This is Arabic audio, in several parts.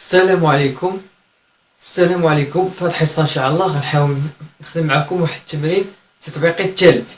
السلام عليكم. السلام عليكم. في هذه الحصه ان شاء الله غنحاول نخدم معكم واحد التمرين التطبيقي الثالث.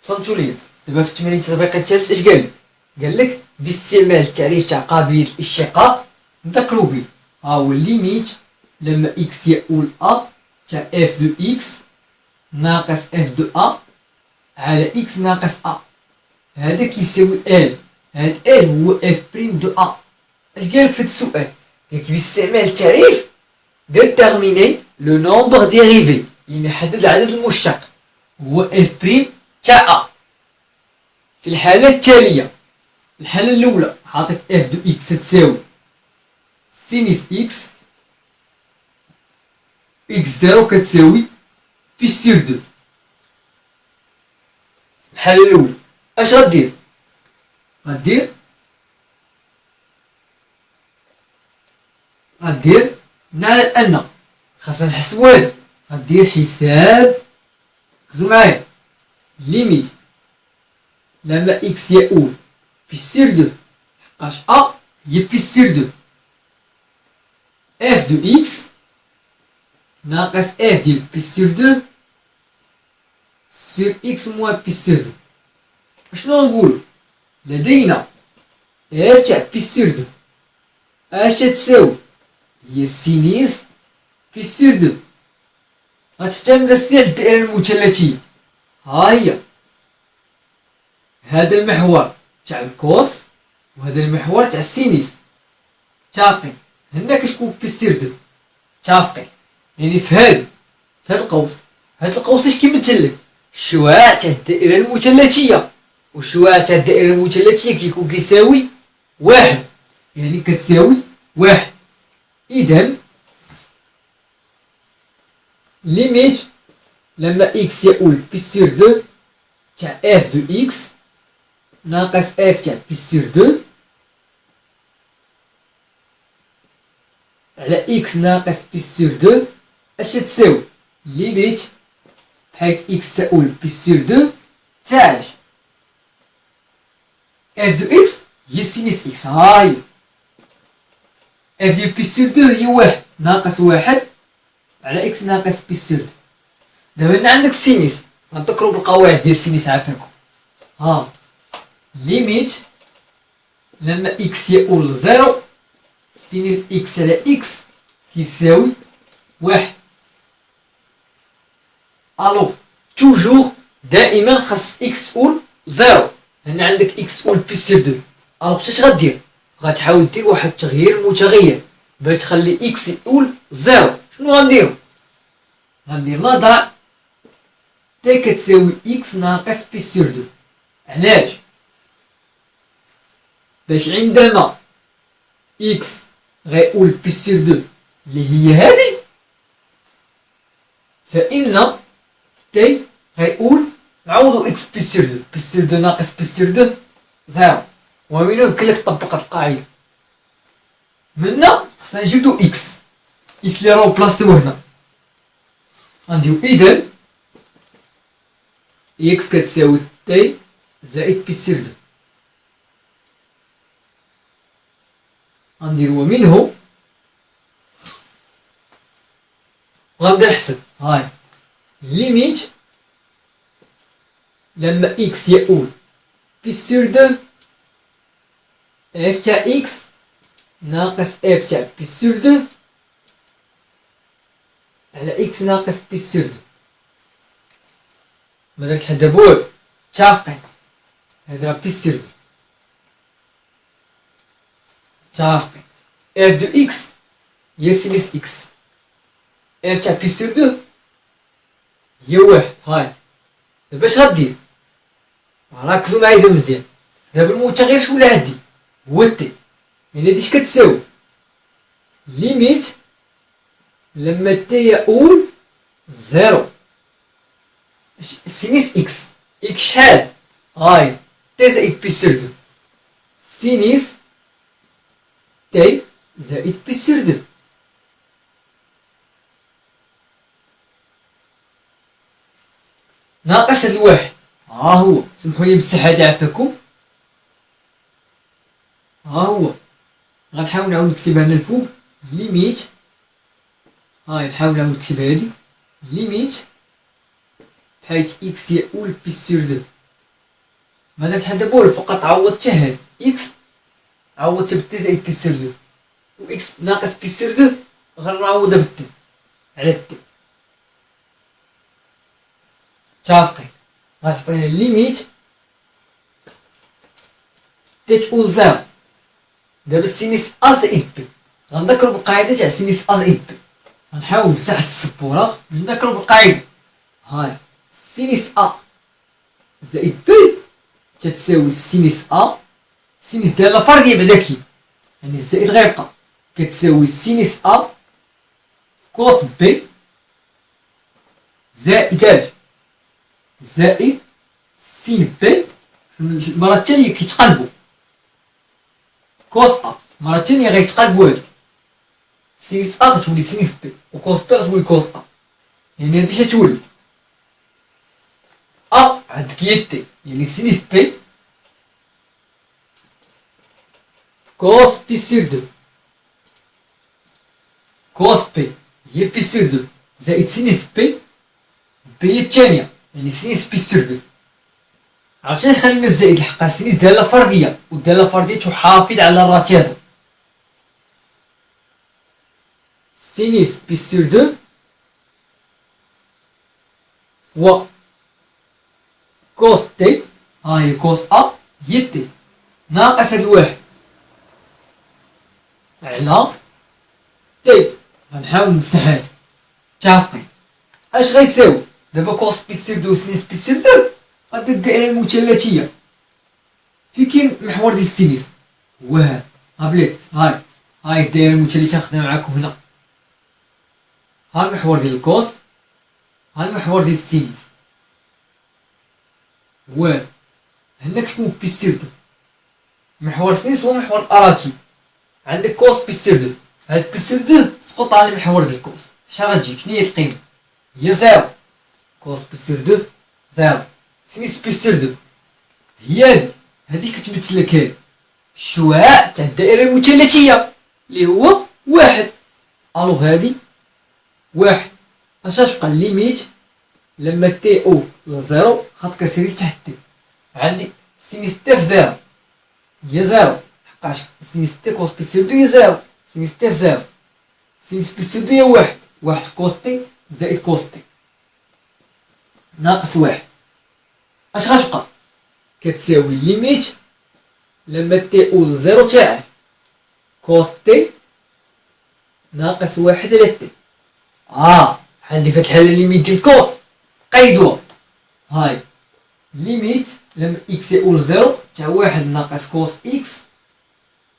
وصلتوا لي دابا في التمرين التطبيقي الثالث اش قال لك باستعمال التعريف تاع قابليه الاشتقاق نذكروا به. ها هو الليميت لما اكس يؤول ا تاع اف دو اكس ناقص اف دو ا على اكس ناقص ا، هذا كيساوي ال. هاد ال هو اف بريم دو ا. اش قالك في هاد السؤال؟ قالك باستعمال التعريف déterminer le nombre dérivé، يعني حدد العدد المشتق هو اف بريم تاع ا. في الحالة التالية، الحالة الأولى عاطيك اف دو اكس تساوي سينيس اكس، اكس زيرو كتساوي بي سور دو. الحالة الأولى اش غدير؟ غدير نعلم أن خاصنا نحسبو هذا، غدير حساب. ركزو معايا، ليميت لما اكس يؤول بي سور دو، حقاش ا هي بي سور دو، اف دو اكس ناقص اف ديال بي سور دو سور اكس موان بي سور دو. اشنو نقولو؟ لدينا اف تاع بي سور دو اش تساوي؟ هي سينيس بي سور دو. غتستعمل ديال الدائرة المثلثية. ها هي هذا المحور تاع الكوس وهذا المحور تاع السينيس متافقين. هنا كتكون بي سور دو متافقين، يعني في هاد القوس. هاد القوس اش كيمثل لك؟ الشعاع تاع الدائرة المثلثية، والشعاع تاع الدائرة المثلثية كيكون كيساوي واحد، يعني كتساوي واحد. إذا ليميت لما اكس يؤول بي سور دو تاع اف دو اكس ناقص اف تاع بي سور دو على اكس ناقص بي سور دو اش تساوي؟ ليميت بحيث اكس تؤول بي سور دو تاع اف دو اكس هي سينيس اكس. هاهي اف ديال بي سور دو هي واحد ناقص واحد على اكس ناقص بي سور دو. دابا هنا عندك السينيس، غنذكرو بالقواعد ديال السينيس عافاكم. ها ليميت لما اكس يؤول لزيرو سينيس اكس على اكس كيساوي واحد. الوغ توجور دائما خاص اكس تؤول لزيرو. هنا عندك اكس تؤول بي سور دو، الوغ اش غدير؟ غتحاول دير واحد التغيير متغير باش تخلي اكس يؤول لزيرو. شنو غنديرو؟ غندير نضع تي كتساوي اكس ناقص بي سور دو. علاش؟ باش عندما اكس غيقول بي سور دو اللي هي هادي، فإن تي غيقول نعوضو اكس بي سور دو، بي سور دو ناقص بي سور دو زيرو. ومن يمكن لك تطبق هاد القاعدة. منا خصنا نجبدو اكس اللي رومبلاسيو هنا. غنديرو إذا اكس كتساوي تي زائد بي سور دو. غندير ومنه وغنبدا نحسب. هاي ليميت لما اكس يؤول بي سور دو اف تاع اكس ناقص اف تاع بي سور دو على اكس ناقص بي سور دو. ماداك حدا بواب متافقين. هذا بي سور دو متافقين. اف دو اكس هي سينيس اكس، اف تاع بي سور دو هي واحد. هاي دابا اش غدير؟ ركزو معايا دابا مزيان. دابا المتغير شولا عندي هو تي، يعني هادي اش كتساوي؟ ليميت لما تي يؤول زيرو سينيس اكس. اكس شحال؟ هاي تي زائد بي سور دو، سينيس تي زائد بي سور دو. ناقص هاد الواحد، ها هو سمحولي نمسح هادي عافاكم. ها هو غنحاول نعاود نكتبها هنا الفوق ليميت، هاي نحاول نعاود نكتب هادي ليميت بحيث إكس يؤول بي سور دو. ما درت حتى بول، فقط عوضت هاد إكس عوضت بالتي زائد بي سور دو، و إكس ناقص بي سور دو غنعوضها بالتي على التي. متفقين؟ غتعطينا ليميت تي تقول زيرو. دابا سينيس أ زائد بي، غنذكرو بالقاعدة تاع سينيس أ زائد بي. غنحاول مساحة السبورة نذكرو بالقاعدة. هاي سينيس أ زائد بي تتساوي سينيس أ، سينيس ديالها فردية بعدا كي، يعني الزائد غيبقى، كتساوي سينيس أ كوس بي زائد زائد سين بي. المرة الثانية كيتقلبو كوس أ، المرة الثانية غيتقلبو هادو، سينيس أ غتولي سينيس بي و كوس بي غتولي كوس أ. يعني هادي شتولي أ عندك هي تي، يعني سينيس بي كوس بي سور دو، كوس بي هي بي سور دو زائد سينيس بي، بي هي الثانية يعني سينيس بي سور دو. عرفتي علاش خلينا الزائد؟ الحق سينيس دالة فردية، والدالة فردية تحافظ على الرتابة. سينيس بي سور دو و كوس تي، ها هي كوس أ هي تي ناقص هاد الواحد على تي. غنحاول نمسح هاد. متفقين؟ اش غيساوي دابا كوس بي سور دو سينيس بي سور دو؟ غادي الدائرة المثلثية في كاين محور ديال السينيس هو ها بليت. هاي الدائرة المثلثية نخدم معاكم هنا. ها المحور ديال الكوس، ها المحور ديال السينيس هو هنا شنو بي سور دو. محور السينيس هو محور الأراتي، عندك كوس بي سور دو، هاد بي سور دو تسقط على المحور ديال الكوس. شحال غتجي؟ شنو هي القيمة؟ هي زيرو. كوس بي سور دو زيرو، سينيس بي سور دو هي هادي كتمثل لك هادي الشعاع تاع الدائرة المثلثية اللي هو واحد. الوغ هادي واحد. اش غتبقى ليميت لما تي او لزيرو خاطر كسيري تحت تي، عندي سينيس تي في زيرو هي زيرو، حقاش سينيس تي كوس بي سور دو هي زيرو، سينيس تي في زيرو، سينيس بي سور دو هي واحد، واحد كوس تي زائد كوس تي ناقص واحد. اش غتبقى؟ كتساوي ليميت لما تي او لزيرو تاعه كوس تي ناقص واحد على تي. عندي في الحالة ليميت ديال كوس قيدوها. هاي ليميت لما اكس يؤول لزيرو تاع واحد ناقص كوس اكس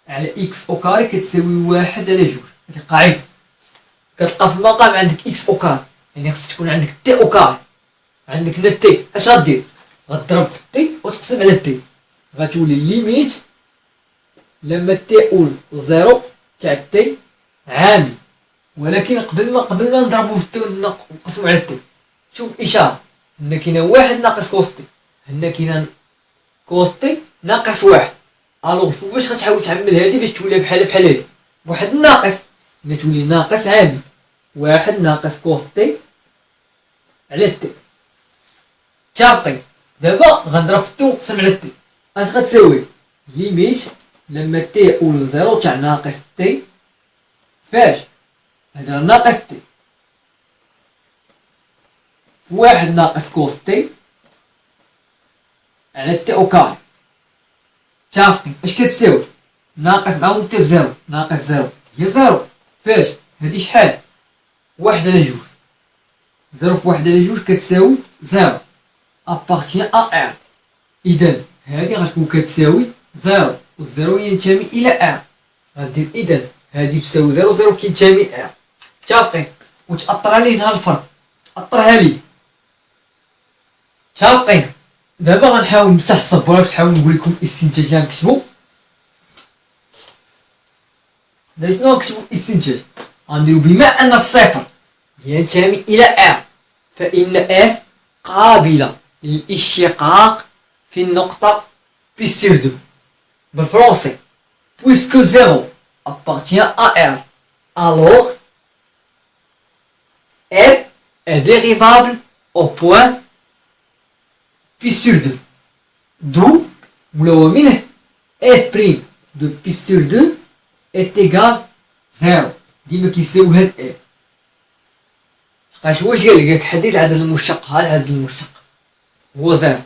على اكس او كاري كتساوي واحد على جوج. هادي قاعدة كتلقى في المقام عندك اكس او كاري، يعني خصك تكون عندك تي او كاري. عندك هنا تي، اش غدير؟ غضرب في التي وتقسم على التي، غتولي ليميت لما تي اول لزيرو تاع تي عامل. ولكن قبل ما نضربو في التي ونقسمو على التي، شوف الاشاره هنا كاينه واحد ناقص كوس تي، هنا كاينه كوس تي ناقص واحد. الوغ باش غتحاول تعمل هادي باش تولي بحال هادي واحد ناقص، هنا تولي ناقص عامل واحد ناقص كوس تي على تي. متفقين؟ دابا غنضرب في التي ونقسم على التي. اش غتساوي؟ ليميت لما تي اول لزيرو تاع ناقص تي فاش؟ هذا ناقص تي في واحد ناقص كوس تي على تي او كاري. متفقين؟ اش كتساوي؟ ناقص نعاود تي بزيرو ناقص زيرو هي زيرو فاش؟ هادي شحال؟ واحد على جوج. زيرو في واحد على جوج كتساوي زيرو ابارتيان ا ار. اذا هادي غتكون كتساوي زيرو والزيرو ينتمي الى ار. غدير اذا هادي تساوي زيرو زيرو كينتمي ار. متفقين؟ وتأطر ليه هنا الفرق، أطرها ليه. متفقين؟ دابا غنحاول نمسح السبورة باش نحاول نقول لكم الاستنتاج اللي غنكتبو. دابا شنو غنكتبو الاستنتاج؟ غنديرو بما أن الصفر ينتمي إلى ار فإن اف قابلة للاشتقاق في النقطة بي سور دو. بالفرنسي puisque 0 appartient à R alors f est dérivable au point pi sur 2. d'où ولا منه f' de pi sur 2 est égal 0. ديما كيساوي هاد f. واش قال لك حدد العدد المشتق. ها العدد المشتق هو 0.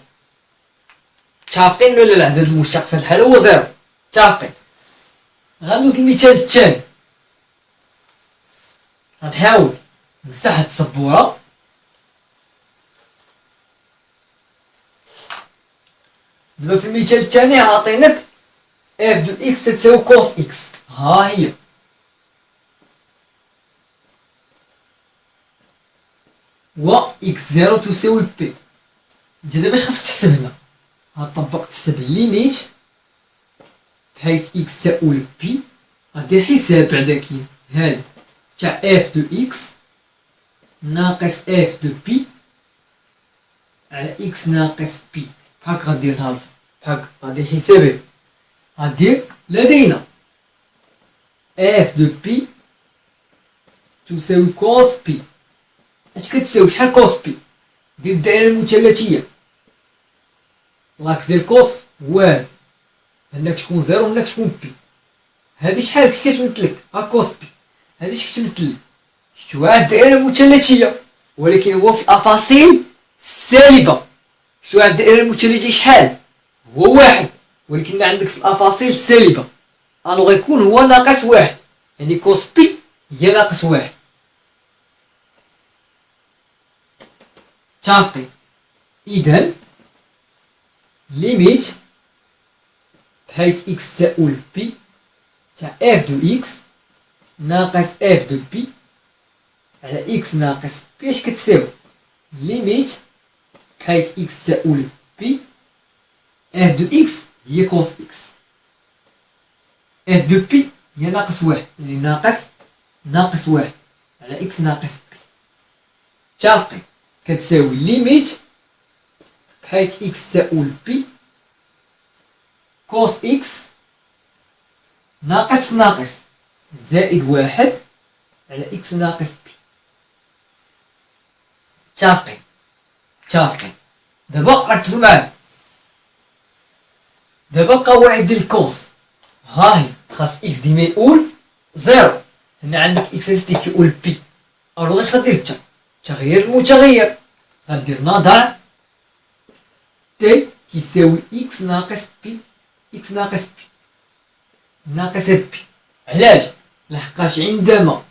متفقين ولا العدد المشتق في هاد الحاله هو 0؟ متفقين. غندوز للمثال الثاني. غنحاول نمسح هاد السبوره. دابا في المثال الثاني عاطينك اف دو اكس تساوي كوس اكس. ها هي و اكس 0 تساوي بي. انت دابا اش خاصك تحسب هنا؟ غطبق تحسب الليميت بحيث اكس تساوي بي. غدير حساب بعدا كاين هاد تاع اف دو اكس ناقص اف دو بي على اكس ناقص بي. بحال غدير هاد بحال غادي حسابي. غدير لدينا اف دو بي تساوي كوس بي. اش كتساوي؟ شحال كوس بي؟ دير الدائره المثلثيه. لاكس ديال كوس واحد. هناك تكون زيرو هناك تكون بي. هادي شحال كتمثلك؟ ها كوس بي. هادي اش كتمثل؟ شتوها الدائره المثلثيه ولكن هو في الافاصيل السالبه. شتوها الدائره المثلثيه شحال؟ هو واحد ولكن عندك في الافاصيل السالبه. الوغ يكون هو ناقص واحد يعني كوس بي هي ناقص واحد. متفقين؟ اذا ليميت بحيث اكس تساوي بي تاع اف دو اكس ناقص اف دو بي على اكس ناقص بي اش كتساوي؟ ليميت بحيث اكس تساوي بي اف دو اكس هي كوس اكس اف دو بي هي ناقص واحد يعني ناقص واحد على اكس ناقص بي. متفقين؟ كتساوي ليميت بحيث اكس تساوي بي كوس اكس ناقص في ناقص زائد واحد على اكس ناقص بي. متفقين. دابا ركزوا معايا. دابا قواعد ديال الكوس ها هي. خاص اكس ديما يقول زيرو. هنا عندك اكس كيقول بي. الوغ اش غدير انت؟ تغيير المتغير. غدير نضع تي كيساوي اكس ناقص بي. اكس ناقص بي ناقص هاد بي. علاش؟ لحقاش عندما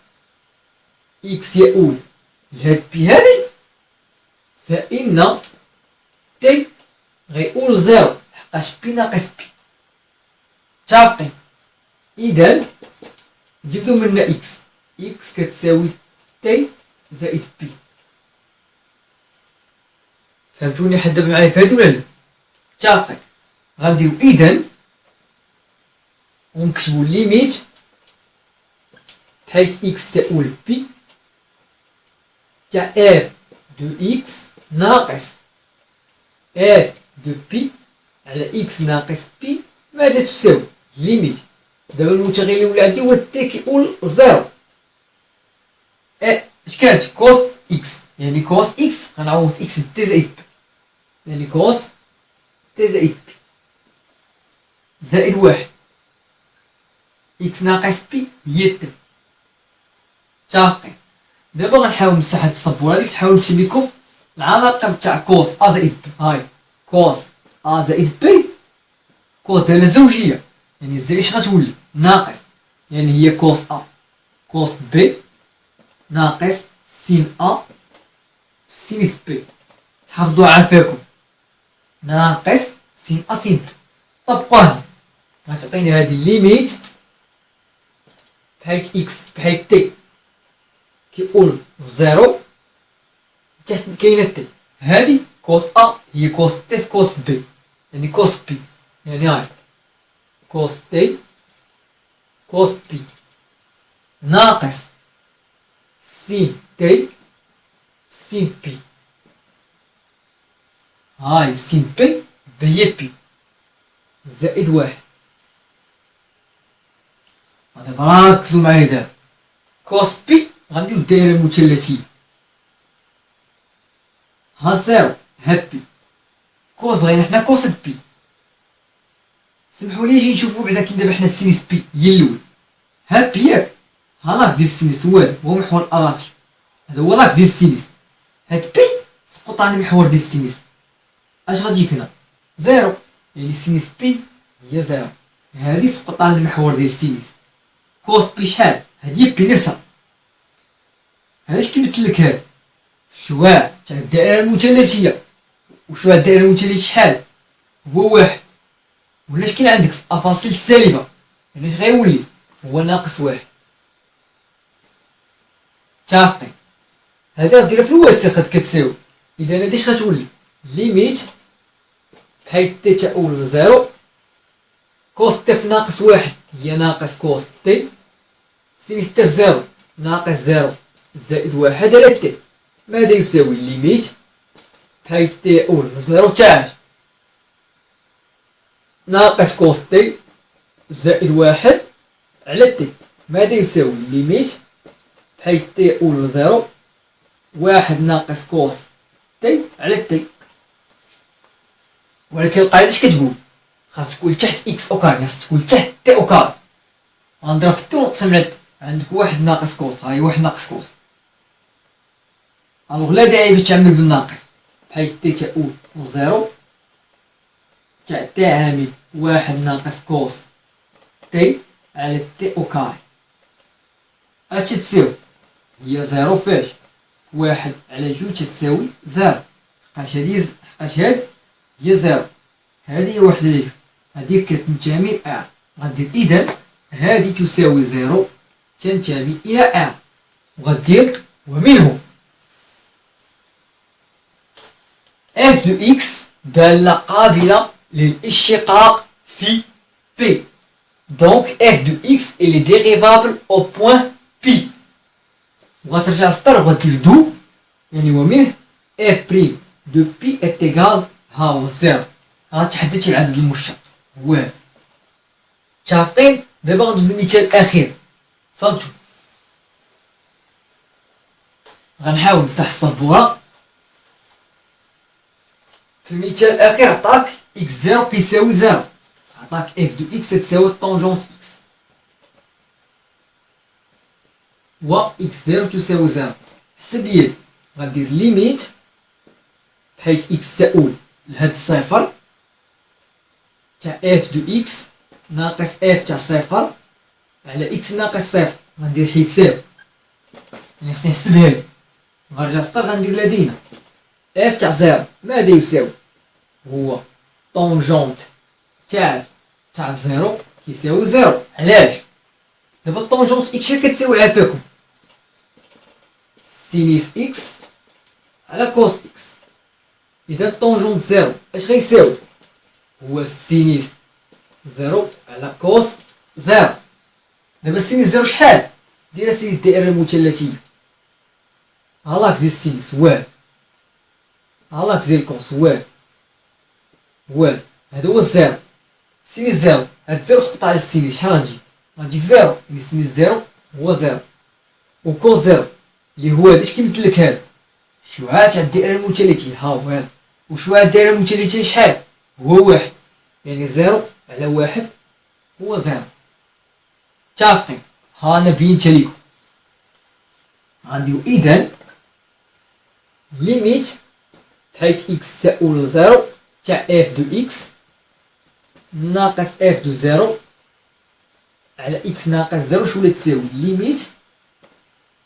اكس يؤول لهاد بي هادي فإن تي غيقول زيرو لحقاش بي ناقص بي. متفقين؟ إذا جبدو منا اكس. اكس كتساوي تي زائد بي. فهمتوني حد دابا معايا فهاد ولا لا؟ متفقين. غنديرو إذا ونكتبو ليميت بحيث اكس تساوي بي تاع اف دو اكس ناقص اف دو بي على اكس ناقص بي. ماذا تساوي؟ ليميت. دابا المتغير اللي ولا عندي هو تي كيقول زيرو. اش كانت؟ كوس اكس يعني كوس اكس غنعوض اكس بتي زائد بي يعني كوس تي زائد بي زائد واحد اكس ناقص بي هي تي. متفقين؟ دابا غنحاول نمسح هاد السبوره هادي تحاول تكتب لكم العلاقه تاع كوس ا زائد بي. هاي كوس ا زائد بي كوس داله زوجيه يعني الزاويه اش غتولي؟ ناقص يعني هي كوس ا كوس بي ناقص سين ا سينيس بي. حافظوها عافاكم ناقص سين ا سين بي. طبقوها غتعطيني هادي الليميت بحيث اكس بحيث تي كيقول زيرو تحت كاينه تي. هادي كوس ا هي كوس تي في كوس بي يعني كوس بي يعني هاي كوس تي كوس بي ناقص سين تي سين بي. هاي سين بي هي بي زائد واحد. دابا ركزوا معايا دابا. كوس بي غنديرو الدائرة المثلثية، ها زيرو ها بي، كوس بغينا حنا كوس بي. سمحوا لي نجي نشوفو بعدا كي دابا حنا السينيس بي هي الاول، ها بي ياك، ها لاكس ديال السينيس هو هذا، هو محور الاراتي، هذا هو لاكس ديال السينيس. هاد بي سقط على المحور ديال السينيس، اش غاديك هنا؟ زيرو، يعني سينيس بي هي زيرو، هادي سقط على المحور ديال السينيس. كوس بي شحال؟ هادي هي بي نفسها. علاش كيمثلك هاد الشعاع تاع الدائرة المثلثية؟ وشعاع الدائرة المثلثية شحال؟ هو واحد، ولاش كاين عندك في الافاصيل السالبة، يعني اش غيولي؟ هو ناقص واحد. متفقين؟ هادي غديرها في الوسط كتساوي، اذا هادي اش غتولي؟ ليميت بحيث تي تؤول لزيرو، كوس تي في ناقص واحد هي ناقص كوس تي، سينيس تي في زيرو ناقص زيرو زائد واحد على تي، ماذا يساوي؟ ليميت بحيث تي يؤول لزيرو تاع ناقص كوس تي زائد واحد على تي، ماذا يساوي؟ ليميت بحيث تي يؤول لزيرو واحد ناقص كوس تي على تي. ولكن القاعدة اش كتقول؟ خاص تكون تحت اكس او كاري، خاص تكون تحت تي او كاري. غنضرب في تي ونقسم على تي، عندك واحد ناقص كوس، هاهي واحد ناقص كوس. الوغ لا داعي باش تعمل بالناقص، بحيث تي تؤول لزيرو تاع تي عامل واحد ناقص كوس تي على تي او كاري. اش تساوي؟ هي زيرو فاش؟ واحد على جوج تتساوي زيرو، حقاش هاد هي زيرو، هادي هي واحد على جوج، هادي كتنتمي ا، غدير اذا هادي تساوي زيرو تنتمي الى ا، وغدير ومنه اف دو اكس دالة قابلة للاشتقاق في بي، دونك اف دو اكس اللي ديريفابل او بوان بي. وغترجع للسطر وغدير دو، يعني ومنه اف بريم دو بي ات ايكال ها هو زيرو، غتحدد العدد المشتق هو هذا. متفقين؟ دابا غندوز للمثال الاخير، صنتو غنحاول نمسح السبورة. في المثال الاخير عطاك اكس زيرو كيساوي زيرو، عطاك اف دو اكس تساوي طونجونت اكس، و اكس زيرو تساوي زيرو. حسب يدي غندير ليميت بحيث اكس تؤول لهاد الصفر تاع اف دو اكس ناقص اف تاع صفر على اكس ناقص صفر، غندير حساب، يعني خصني نحسبها لي. غنرجع للسطر غندير لدينا اف تاع زيرو ماذا يساوي؟ هو طونجونت تاع زيرو كيساوي زيرو. علاش؟ دابا طونجونت اكس كتساوي عافاكم سينيس اكس على كوس اكس، اذا طونجونت زيرو اش غيساوي؟ هو سينيس زيرو على كوس زيرو. دابا سينيس زيرو شحال؟ دايره سينيس الدائره المثلثيه، ها لاكس ديال السينيس هو هذا، ها لاكس ديال الكوس هو هذا، هذا هو الزيرو. سينيس زيرو، هاد زيرو سقط على السينيس شحال غتجي؟ غتجيك زيرو، يعني سينيس زيرو هو زيرو، وكوس زيرو اللي هو هذا اش كيمثلك؟ هذا الشعاع تاع الدائره المثلثيه، ها هو هذا، وشعاع الدائره المثلثيه شحال؟ هو واحد، يعني زيرو على واحد هو زيرو. متفقين؟ ها انا بينت ليكم. غنديرو اذا ليميت بحيث اكس تؤول لزيرو تاع اف دو اكس ناقص اف دو زيرو على اكس ناقص زيرو شو تساوي؟ ليميت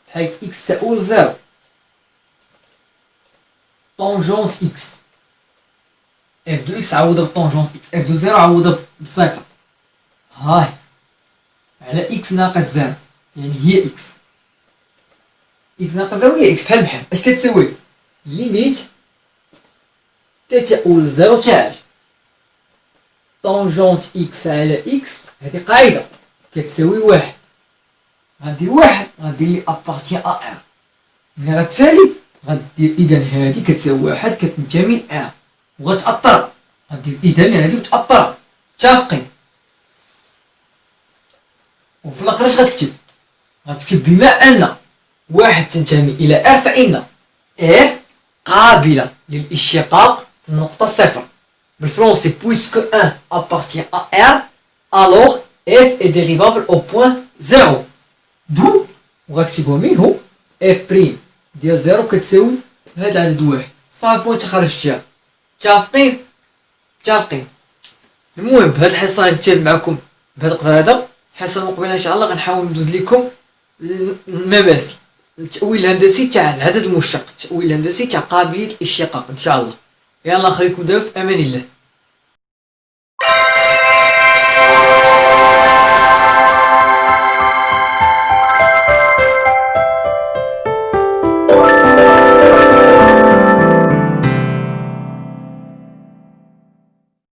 بحيث اكس تؤول لزيرو طونجونت اكس، اف دو اكس عوضها بطونجونت اكس، اف دو زيرو عوضها بصفر، هاي على اكس ناقص زيرو، يعني هي اكس، اكس ناقص زيرو هي اكس، بحال بحال اش كتساوي؟ ليميت تي تؤول لزيرو تاع طونجونت اكس على اكس، هادي قاعدة كتساوي واحد، غندير واحد غندير لي ابارتيان ا ان، ملي غتسالي غدير اذا هادي كتساوي واحد كتنتمي ل ان وغتأطرها، غدير اذا هادي وتأطرها. متفقين؟ وفي الاخر اش غتكتب؟ غتكتب بما أن واحد تنتمي إلى R فإن F قابلة للاشتقاق في النقطة صفر. بالفرنسي puisque 1 appartient à R alors F est dérivable au point 0. دو وغتكتبو منه F بريم ديال 0 كتساوي هاد العدد واحد. صافي وانت خرجتيها. متفقين؟ متفقين. المهم بهاد الحصة غنكتب معكم بهاد القدر هذا. في الحصة المقبلة إن شاء الله غنحاول ندوز لكم المماثل، التأويل الهندسي تاع العدد المشتق، التأويل الهندسي تاع قابلية الاشتقاق إن شاء الله. يلا خليكم دابا في أمان الله.